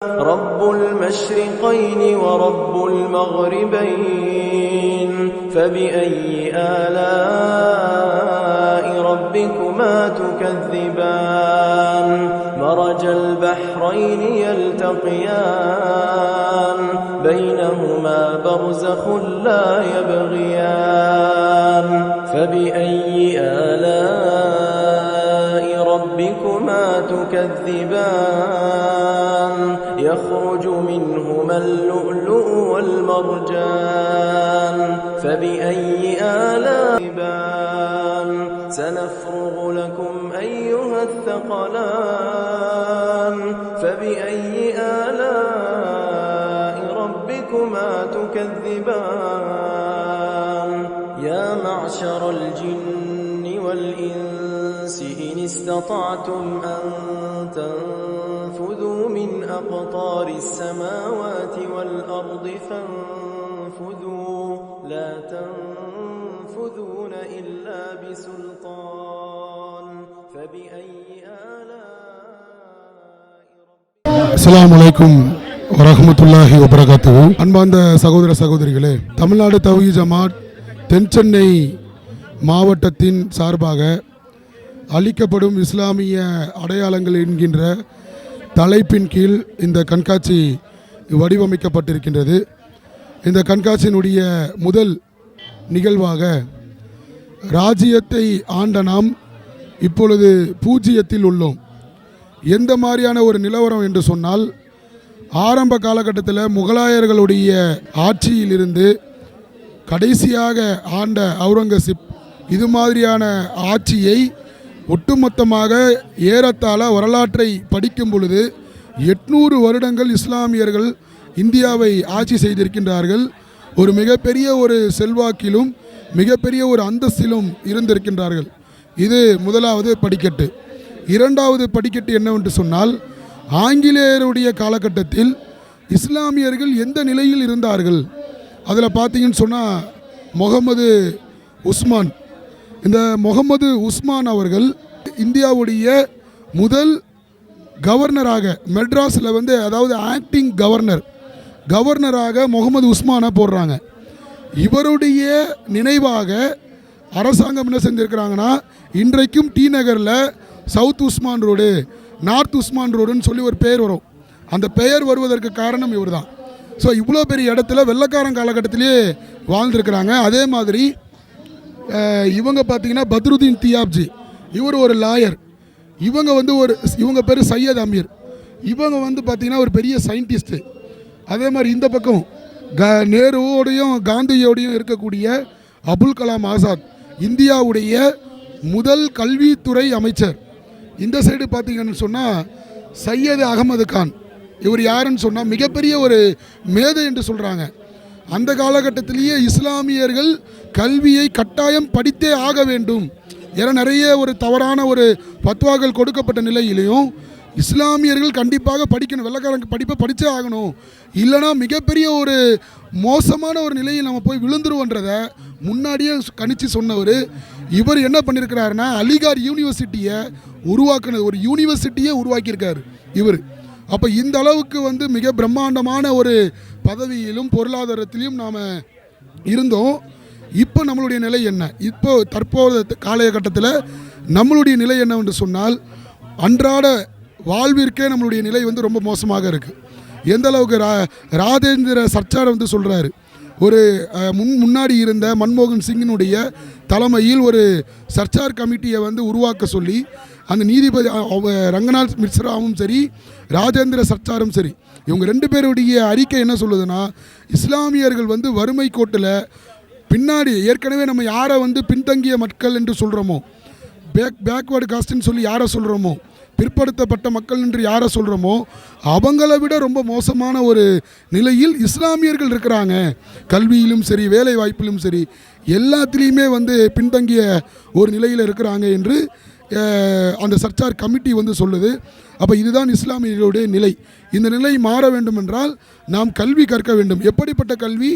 رب المشرقين ورب المغربين فبأي آلاء ربكما تكذبان مرج البحرين يلتقيان بينهما برزخ لا يبغيان فبأي آلاء ربكما تكذبان يخرج منهما اللؤلؤ والمرجان فبأي آلاء سنفرغ لكم أيها الثقلان فبأي آلاء ربكما تكذبان يا معشر الجن والإنس إن استطعتم أن تنفذوا من أقطار السماوات والأرض فانفذوا لا تنفذون إلا بسلطان فبأي آلاء السلام عليكم வரஹ்மத்துல்லாஹி வபரகாத்துஹு. அன்பார்ந்த சகோதர சகோதரிகளே, தமிழ்நாடு தௌஹீத் ஜமாத் தென்சென்னை மாவட்டத்தின் சார்பாக அளிக்கப்படும் இஸ்லாமிய அடையாளங்கள் என்கின்ற தலைப்பின் கீழ் இந்த கண்காட்சி வடிவமைக்கப்பட்டிருக்கின்றது. இந்த கண்காட்சியினுடைய முதல் நிகழ்வாக ராஜ்யத்தை ஆண்ட நாம் இப்பொழுது பூஜ்ஜியத்தில் உள்ளோம். எந்த மாதிரியான ஒரு நிலவரம் என்று சொன்னால், ஆரம்ப காலகட்டத்தில் முகலாயர்களுடைய ஆட்சியிலிருந்து கடைசியாக ஆண்ட அவுரங்கசீப் இது மாதிரியான ஆட்சியை ஒட்டுமொத்தமாக ஏறத்தாழ வரலாற்றை படிக்கும் பொழுது 800 வருடங்கள் இஸ்லாமியர்கள் இந்தியாவை ஆட்சி செய்திருக்கின்றார்கள். ஒரு மிகப்பெரிய ஒரு செல்வாக்கிலும் மிகப்பெரிய ஒரு அந்தஸ்திலும் இருந்திருக்கின்றார்கள். இது முதலாவது படிக்கட்டு. இரண்டாவது படிக்கட்டு என்னவென்று சொன்னால், ஆங்கிலேயருடைய காலகட்டத்தில் இஸ்லாமியர்கள் எந்த நிலையில் இருந்தார்கள். அதில் பார்த்தீங்கன்னு சொன்னால் முகமது உஸ்மான், இந்த முகமது உஸ்மான் அவர்கள் இந்தியாவுடைய முதல் கவர்னராக மெட்ராஸில் அதாவது ஆக்டிங் கவர்னராக முகமது உஸ்மானை போடுறாங்க. இவருடைய நினைவாக அரசாங்கம் என்ன செஞ்சுருக்கிறாங்கன்னா, இன்றைக்கும் டி நகரில் south Usman road, north Usman ரோடுன்னு சொல்லி ஒரு பெயர் வரும். அந்த பெயர் வருவதற்கு காரணம் இவர் தான். ஸோ இவ்வளோ பெரிய இடத்துல வெள்ளைக்காரன் காலகட்டத்திலே வாழ்ந்துருக்கிறாங்க. அதே மாதிரி இவங்க பார்த்திங்கன்னா பத்ருதீன் தியாப்ஜி, இவர் ஒரு லாயர். இவங்க பேர் சையத் அமீர். இவங்க பார்த்திங்கன்னா ஒரு பெரிய சயின்டிஸ்ட்டு. அதே மாதிரி இந்த பக்கம் நேருவோடையும் காந்தியோடையும் இருக்கக்கூடிய அபுல் கலாம் ஆசாத், இந்தியாவுடைய முதல் கல்வித்துறை அமைச்சர். இந்த சைடு பார்த்திங்கன்னு சொன்னால் சையது அகமது கான், இவர் யாருன்னு சொன்னால் மிகப்பெரிய ஒரு மேதை என்று சொல்கிறாங்க. அந்த காலகட்டத்திலேயே இஸ்லாமியர்கள் கல்வியை கட்டாயம் படித்தே ஆக வேண்டும் என நிறைய ஒரு தவறான ஒரு பத்வாக்கள் கொடுக்கப்பட்ட நிலையிலையும் இஸ்லாமியர்கள் கண்டிப்பாக படிக்கணும், வெள்ளைக்காரங்க படிப்பை படித்தே ஆகணும், இல்லைனா மிகப்பெரிய ஒரு மோசமான ஒரு நிலையில் நம்ம போய் விழுந்துருவோன்றதை முன்னாடியே கணிச்சு சொன்னவர். இவர் என்ன பண்ணியிருக்கிறாருன்னா, அலிகார் யூனிவர்சிட்டியை உருவாக்குனது, ஒரு யூனிவர்சிட்டியை உருவாக்கியிருக்காரு இவர். அப்போ இந்த அளவுக்கு மிக பிரம்மாண்டமான ஒரு பதவியிலும் பொருளாதாரத்திலும் நாம் இருந்தோம். இப்போ நம்மளுடைய நிலை என்ன? இப்போ தற்போது காலகட்டத்தில் நம்மளுடைய நிலை என்னவென்று சொன்னால், அன்றாட வாழ்விற்கே நம்மளுடைய நிலை ரொம்ப மோசமாக இருக்குது. எந்த அளவுக்கு ராஜேந்திர சர்ச்சார் சொல்கிறாரு, ஒரு முன்னாடி இருந்த மன்மோகன் சிங்கினுடைய தலைமையில் ஒரு சர்ச்சார் கமிட்டியை உருவாக்க சொல்லி அந்த நீதிபதி ரங்கநாத் மிஸ்ராவும் சரி, ராஜேந்திர சர்ச்சாரும் சரி, இவங்க 2 பேருடைய அறிக்கை என்ன சொல்லுதுன்னா, இஸ்லாமியர்கள் வறுமை கோட்டில் பின்னாடி ஏற்கனவே நம்ம யாரை பின்தங்கிய மக்கள் என்று சொல்கிறோமோ, பேக்வேர்டு காஸ்ட்னு சொல்லி யாரை சொல்கிறோமோ, பிற்படுத்தப்பட்ட மக்கள் என்று யாரை சொல்கிறோமோ, அவங்கள விட ரொம்ப மோசமான ஒரு நிலையில் இஸ்லாமியர்கள் இருக்கிறாங்க. கல்வியிலும் சரி, வேலை வாய்ப்பிலும் சரி, எல்லாத்துலேயுமே பின்தங்கிய ஒரு நிலையில் இருக்கிறாங்க என்று அந்த சர்ச்சார் கமிட்டி சொல்லுது. அப்போ இதுதான் இஸ்லாமியர்களுடைய நிலை. இந்த நிலை மாற வேண்டும் என்றால் நாம் கல்வி கற்க வேண்டும். எப்படிப்பட்ட கல்வி?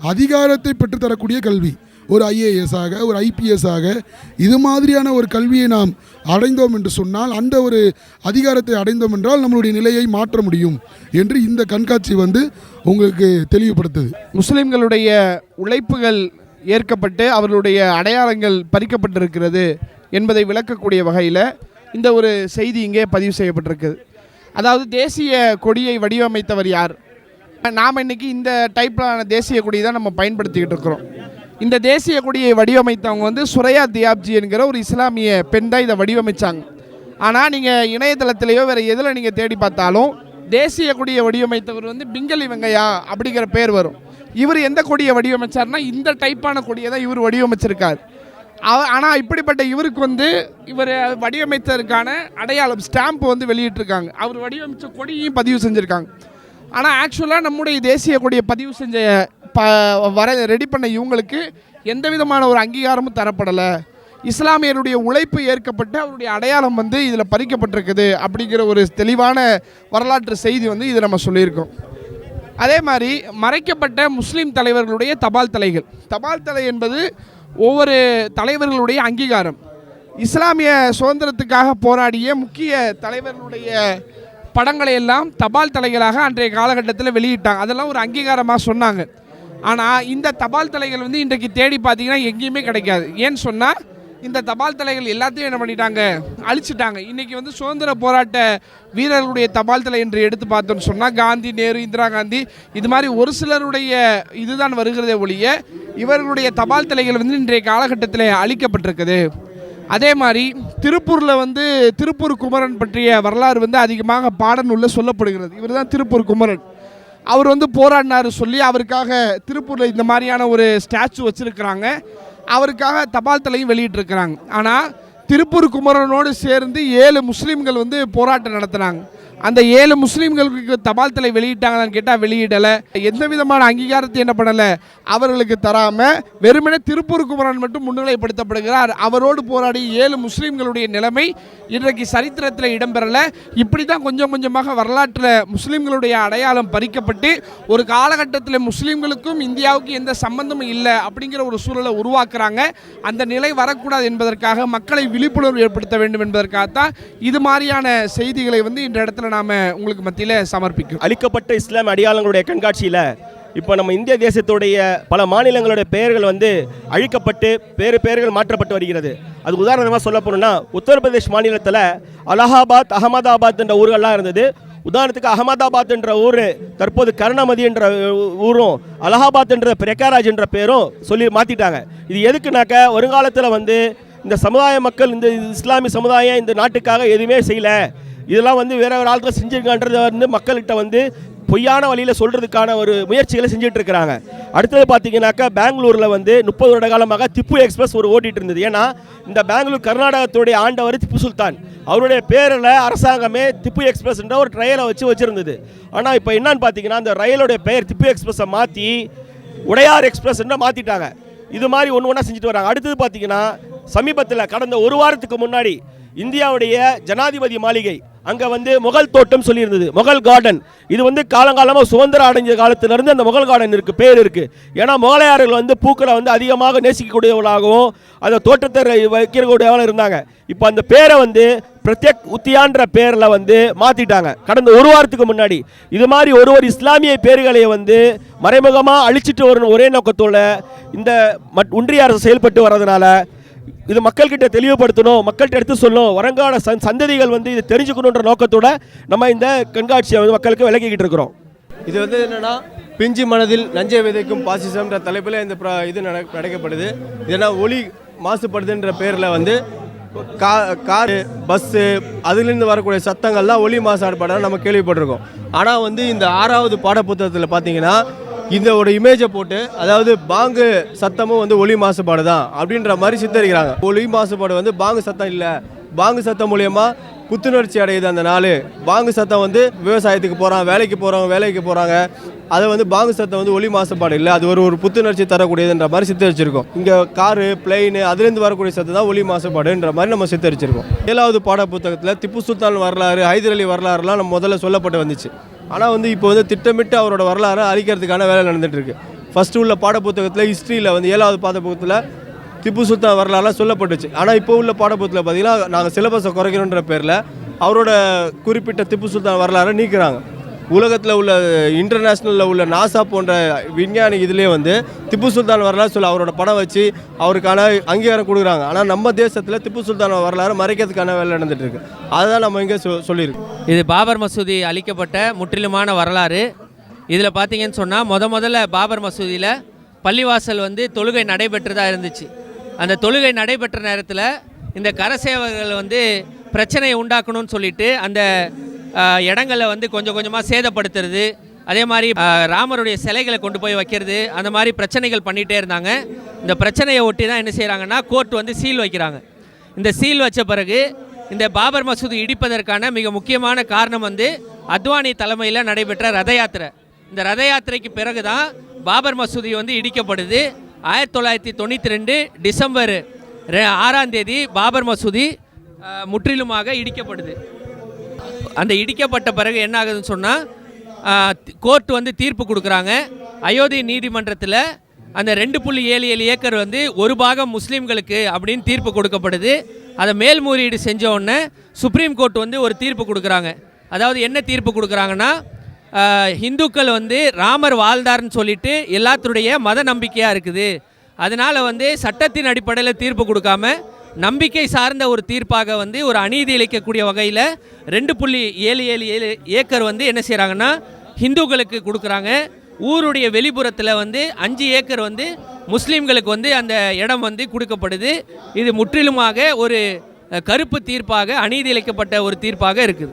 அதிகாரத்தை பெற்றுத்தரக்கூடிய கல்வி. ஒரு ஐஏஎஸ் ஆக, ஒரு ஐபிஎஸ் ஆக, இது மாதிரியான ஒரு கல்வியை நாம் அடைந்தோம் என்று சொன்னால், அந்த ஒரு அதிகாரத்தை அடைந்தோம் என்றால் நம்மளுடைய நிலையை மாற்ற முடியும் என்று இந்த கண்காட்சி உங்களுக்கு தெளிவுபடுத்துது. முஸ்லிம்களுடைய உழைப்புகள் ஏற்கப்பட்டு அவர்களுடைய அடையாளங்கள் பறிக்கப்பட்டிருக்கிறது என்பதை விளக்கக்கூடிய வகையில் இந்த ஒரு செய்தி இங்கே பதிவு செய்யப்பட்டிருக்குது. அதாவது தேசிய கொடியை வடிவமைத்தவர் யார்? நாம் இன்றைக்கி இந்த டைப்பிலான தேசிய கொடி தான் நம்ம பயன்படுத்திக்கிட்டு இருக்கிறோம். இந்த தேசிய கொடியை வடிவமைத்தவங்க சுரையா தியாப்ஜி என்கிற ஒரு இஸ்லாமிய பெண் தான் இதை வடிவமைச்சாங்க. ஆனால் நீங்கள் இணையதளத்திலேயோ வேறு எதில் நீங்கள் தேடி பார்த்தாலும் தேசிய கொடியை வடிவமைத்தவர் பிங்கலி வெங்கையா அப்படிங்கிற பேர் வரும். இவர் எந்த கொடியை வடிவமைச்சார்னா இந்த டைப்பான கொடியை தான் இவர் வடிவமைச்சிருக்கார். ஆனால் இப்படிப்பட்ட இவருக்கு இவர் வடிவமைத்ததற்கான அடையாளம் ஸ்டாம்ப் வெளியிட்டிருக்காங்க. அவர் வடிவமைச்ச கொடியையும் பதிவு செஞ்சுருக்காங்க. ஆனால் ஆக்சுவலாக நம்முடைய தேசிய கொடியை பதிவு செஞ்ச ரெடி பண்ண இவங்களுக்கு எந்த விதமான ஒரு அங்கீகாரமும் தரப்படலை. இஸ்லாமியருடைய உழைப்பு ஏற்கப்பட்டு அவருடைய அடையாளம் இதில் பறிக்கப்பட்டிருக்குது அப்படிங்கிற ஒரு தெளிவான வரலாற்று செய்தி இதை நம்ம சொல்லியிருக்கோம். அதே மாதிரி மறைக்கப்பட்ட முஸ்லீம் தலைவர்களுடைய தபால் தலைகள். தபால் தலை என்பது ஒவ்வொரு தலைவர்களுடைய அங்கீகாரம். இஸ்லாமிய சுதந்திரத்துக்காக போராடிய முக்கிய தலைவர்களுடைய படங்களை எல்லாம் தபால் தலைகளாக அன்றைய காலகட்டத்தில் வெளியிட்டாங்க. அதெல்லாம் ஒரு அங்கீகாரமாக சொன்னாங்க. ஆனால் இந்த தபால் தலைகள் இன்றைக்கு தேடி பார்த்தீங்கன்னா எங்கேயுமே கிடைக்காது. ஏன்னு சொன்னால் இந்த தபால் தலைகள் எல்லாத்தையும் என்ன பண்ணிட்டாங்க, அழிச்சிட்டாங்க. இன்றைக்கி சுதந்திர போராட்ட வீரர்களுடைய தபால் தலை என்று எடுத்து பார்த்தோன்னு சொன்னால் காந்தி, நேரு, இந்திரா காந்தி இது மாதிரி ஒரு சிலருடைய இதுதான் வருகிறதே ஒழிய இவர்களுடைய தபால் தலைகள் இன்றைய காலகட்டத்தில் அழிக்கப்பட்டிருக்குது. அதே மாதிரி திருப்பூரில் திருப்பூர் குமரன் பற்றிய வரலாறு அதிகமாக பாடநூலில் சொல்லப்படுகிறது. இவர் தான் திருப்பூர் குமரன். அவர் போராடினார் சொல்லி அவருக்காக திருப்பூரில் இந்த மாதிரியான ஒரு ஸ்டாச்சு வச்சுருக்கிறாங்க. அவருக்காக தபால் தலையும் வெளியிட்டிருக்கிறாங்க. ஆனால் திருப்பூர் குமரனோடு சேர்ந்து 7 முஸ்லீம்கள் போராட்டம் நடத்துனாங்க. அந்த 7 முஸ்லீம்களுக்கு தபால் தலை வெளியிட்டாங்களான்னு கேட்டால் வெளியிடலை. எந்த விதமான அங்கீகாரத்தை என்ன பண்ணலை, அவர்களுக்கு தராமல் வெறுமனே திருப்பூர் குமரன் மட்டும் முன்னிலைப்படுத்தப்படுகிறார். அவரோடு போராடி 7 முஸ்லீம்களுடைய நிலைமை இன்றைக்கு சரித்திரத்தில் இடம்பெறலை. இப்படி தான் கொஞ்சம் கொஞ்சமாக வரலாற்றில் முஸ்லீம்களுடைய அடையாளம் பறிக்கப்பட்டு ஒரு காலகட்டத்தில் முஸ்லீம்களுக்கும் இந்தியாவுக்கும் எந்த சம்பந்தமும் இல்லை அப்படிங்கிற ஒரு சூழலை உருவாக்குறாங்க. அந்த நிலை வரக்கூடாது என்பதற்காக மக்களை விழிப்புணர்வு ஏற்படுத்த வேண்டும் என்பதற்காகத்தான் இது மாதிரியான செய்திகளை இந்த இடத்துல நாம உங்களுக்கு மத்தியில சமர்ப்பிக்கும். அளிக்கப்பட்ட இஸ்லாம் அடையாளங்களுடைய கண்காட்சியில் இப்போ நம்ம இந்திய தேசத்துடைய பல மாநிலங்களுடைய பெயர்கள் அழிக்கப்பட்டு பெயர்கள் மாற்றப்பட்டு வருகிறது. அது உதாரணமாக சொல்ல போனோம்னா உத்தரப்பிரதேஷ் மாநிலத்தில் அலகாபாத், அகமதாபாத் என்ற ஊர்கள்லாம் இருந்தது. உதாரணத்துக்கு அகமதாபாத் என்ற ஊர் தற்போது கருணாமதி என்ற ஊரும் அலகாபாத் என்ற பிரகாராஜ் என்ற பேரும் சொல்லி மாற்றிட்டாங்க. இது எதுக்குனாக்க வருங்காலத்தில் இந்த சமுதாய மக்கள், இந்த இஸ்லாமிய சமுதாயம் இந்த நாட்டுக்காக எதுவுமே செய்யலை, இதெல்லாம் வேற ஒரு ஆள்கள் செஞ்சுருக்கான்றத மக்கள்கிட்ட பொய்யான வழியில் சொல்கிறதுக்கான ஒரு முயற்சிகளை செஞ்சுட்டு இருக்கிறாங்க. அடுத்தது பார்த்தீங்கன்னாக்கா பெங்களூரில் 30 வருட காலமாக திப்பு எக்ஸ்பிரஸ் ஓட்டிகிட்டு இருந்தது. ஏன்னா இந்த பெங்களூர் கர்நாடகத்துடைய ஆண்டவர் திப்பு சுல்தான், அவருடைய பேரில் அரசாங்கமே திப்பு எக்ஸ்பிரஸ் என்ற ஒரு ட்ரெயிலை வச்சுருந்தது. ஆனால் இப்போ என்னன்னு பார்த்தீங்கன்னா அந்த ரயிலுடைய பெயர் திப்பு எக்ஸ்பிரஸை மாற்றி உடையார் எக்ஸ்பிரஸ் என்று மாற்றிட்டாங்க. இது மாதிரி ஒன்று ஒன்றா செஞ்சுட்டு வராங்க. அடுத்தது பார்த்தீங்கன்னா சமீபத்தில் கடந்த ஒரு வாரத்துக்கு முன்னாடி இந்தியாவுடைய ஜனாதிபதி மாளிகை அங்கே முகல் தோட்டம் சொல்லியிருந்தது, முகல் கார்டன். இது காலங்காலமாக சுதந்திரம் அடைஞ்ச காலத்திலிருந்து அந்த முகல் கார்டன் இருக்குது, பேர் இருக்குது. ஏன்னா முகலாயர்கள் பூக்களை அதிகமாக நேசிக்கக்கூடியவர்களாகவும் அந்த தோட்டத்தை வைக்கக்கூடியவங்களும் இருந்தாங்க. இப்போ அந்த பேரை பிரத்யேக் உத்தியான்ற பேரில் மாற்றிட்டாங்க கடந்த ஒரு வாரத்துக்கு முன்னாடி. இது மாதிரி ஒரு இஸ்லாமிய பேர்களை மறைமுகமாக அழிச்சிட்டு வரும் ஒரே நோக்கத்தோட இந்த ஒன்றிய அரசு செயல்பட்டு வர்றதுனால இது மக்கள்கிட்ட தெளிவுபடுத்தணும், மக்கள்கிட்ட எடுத்து சொல்லணும், வருங்கால சந்ததிகள் இதை தெரிஞ்சுக்கணுன்ற நோக்கத்தோட நம்ம இந்த கண்காட்சியை மக்களுக்கு விளக்கிக்கிட்டு இருக்கிறோம். இது என்னன்னா பிஞ்சு மனதில் நஞ்சை விதைக்கும் பாசிசம்ன்ற தலைப்பில் இந்த இது நடக்கப்படுது. இதனா ஒலி மாசுபடுதுன்ற பேரில் காரு, பஸ்ஸு அதுலேருந்து வரக்கூடிய சத்தங்கள்லாம் ஒலி மாசுபாடு நம்ம கேள்விப்பட்டிருக்கோம். ஆனால் இந்த 6வது பாடப்புத்தகத்தில் பார்த்தீங்கன்னா இந்த ஒரு இமேஜை போட்டு, அதாவது பாங்கு சத்தமும் ஒலி மாசுபாடு தான் அப்படின்ற மாதிரி சித்தரிக்கிறாங்க. ஒலி மாசுபாடு பாங்கு சத்தம் இல்லை, பாங்கு சத்தம் மூலயமா புத்துணர்ச்சி அடையுது அந்த நாள். பாங்கு சத்தம் விவசாயத்துக்கு போகிறாங்க, வேலைக்கு போகிறாங்க. அதை பாங்கு சத்தம் ஒலி மாசுபாடு இல்லை, அது ஒரு புத்துணர்ச்சி தரக்கூடியதுன்ற மாதிரி சித்தரிச்சிருக்கோம். இங்கே காரு, பிளெயின் அதுலேருந்து வரக்கூடிய சத்தம் தான் ஒலி மாசுபாடுன்ற மாதிரி நம்ம சித்தரிச்சிருக்கோம். 7வது பாட புத்தகத்தில் திப்பு சுல்தான் வரலாறு, ஹைதர் அலி வரலாறுலாம் நம்ம முதல்ல சொல்லப்பட்டு வந்துச்சு. ஆனால் இப்போ திட்டமிட்டு அவரோட வரலாறை அழிக்கிறதுக்கான வேலை நடந்துகிட்டு இருக்கு. ஃபஸ்ட்டு உள்ள பாடப்புத்தகத்தில் ஹிஸ்ட்ரியில் வந்து 7வது பாடப்புத்தகத்தில் திப்பு சுல்தான் வரலாறுலாம் சொல்லப்பட்டுச்சு. ஆனால் இப்போ உள்ள பாடப்புத்தகத்தில் பார்த்தீங்கன்னா நாங்கள் சிலபஸை குறைக்கணுன்ற பேரில் அவரோட குறிப்பிட்ட திப்பு சுல்தான் வரலாறை நீக்கிறாங்க. உலகத்தில் உள்ள இன்டர்நேஷ்னலில் உள்ள நாசா போன்ற விஞ்ஞானி இதுலேயே வந்து திப்பு சுல்தான் வரலாறு சொல்ல அவரோட படம் வச்சு அவருக்கான அங்கீகாரம் கொடுக்குறாங்க. ஆனால் நம்ம தேசத்தில் திப்பு சுல்தான் வரலாறு மறைக்கிறதுக்கான வேலை நடந்துட்டு இருக்கு. அதுதான் நம்ம இங்கே சொல்லியிருக்கோம். இது பாபர் மசூதி அளிக்கப்பட்ட முற்றிலுமான வரலாறு. இதில் பார்த்தீங்கன்னு சொன்னால் முதல்ல பாபர் மசூதியில் பள்ளிவாசல் வந்து தொழுகை நடைபெற்றதாக இருந்துச்சு. அந்த தொழுகை நடைபெற்ற நேரத்தில் இந்த கரசேவகர்கள் வந்து பிரச்சனையை உண்டாக்கணும்னு சொல்லிட்டு அந்த இடங்களை வந்து கொஞ்சம் கொஞ்சமாக சேதப்படுத்துறது, அதே மாதிரி ராமருடைய சிலைகளை கொண்டு போய் வைக்கிறது, அந்த மாதிரி பிரச்சனைகள் பண்ணிகிட்டே இருந்தாங்க. இந்த பிரச்சனையை ஒட்டி தான் என்ன செய்கிறாங்கன்னா கோர்ட் வந்து சீல் வைக்கிறாங்க. இந்த சீல் வச்ச பிறகு இந்த பாபர் மசூதி இடிப்பதற்கான மிக முக்கியமான காரணம் வந்து அத்வானி தலைமையில் நடைபெற்ற ரத யாத்திரை. இந்த ரத யாத்திரைக்கு பிறகு தான் பாபர் மசூதி வந்து இடிக்கப்படுது. 1992 டிசம்பர் 6 பாபர் மசூதி முற்றிலுமாக இடிக்கப்படுது. அந்த இடிக்கப்பட்ட பிறகு என்ன ஆகுதுன்னு சொன்னால் கோர்ட் வந்து தீர்ப்பு கொடுக்குறாங்க. அயோத்தி நீதிமன்றத்தில் அந்த 2.77 ஏக்கர் வந்து ஒரு பாகம் முஸ்லீம்களுக்கு அப்படின்னு தீர்ப்பு கொடுக்கப்படுது. அதை மேல்முறையீடு செஞ்ச உடனே சுப்ரீம் கோர்ட் வந்து ஒரு தீர்ப்பு கொடுக்குறாங்க. அதாவது என்ன தீர்ப்பு கொடுக்குறாங்கன்னா, இந்துக்கள் வந்து ராமர் வாழ்ந்தார்னு சொல்லிட்டு எல்லாத்துடைய மத நம்பிக்கையாக இருக்குது. அதனால் வந்து சட்டத்தின் அடிப்படையில் தீர்ப்பு கொடுக்காம நம்பிக்கை சார்ந்த ஒரு தீர்ப்பாக வந்து ஒரு அநீதி இழைக்கக்கூடிய வகையில் 2.77 ஏக்கர் வந்து என்ன செய்கிறாங்கன்னா ஹிந்துக்களுக்கு கொடுக்குறாங்க. ஊருடைய வெளிப்புறத்தில் வந்து 5 ஏக்கர் வந்து முஸ்லீம்களுக்கு வந்து அந்த இடம் வந்து கொடுக்கப்படுது. இது முற்றிலுமாக ஒரு கருப்பு தீர்ப்பாக, அநீதி இழைக்கப்பட்ட ஒரு தீர்ப்பாக இருக்குது.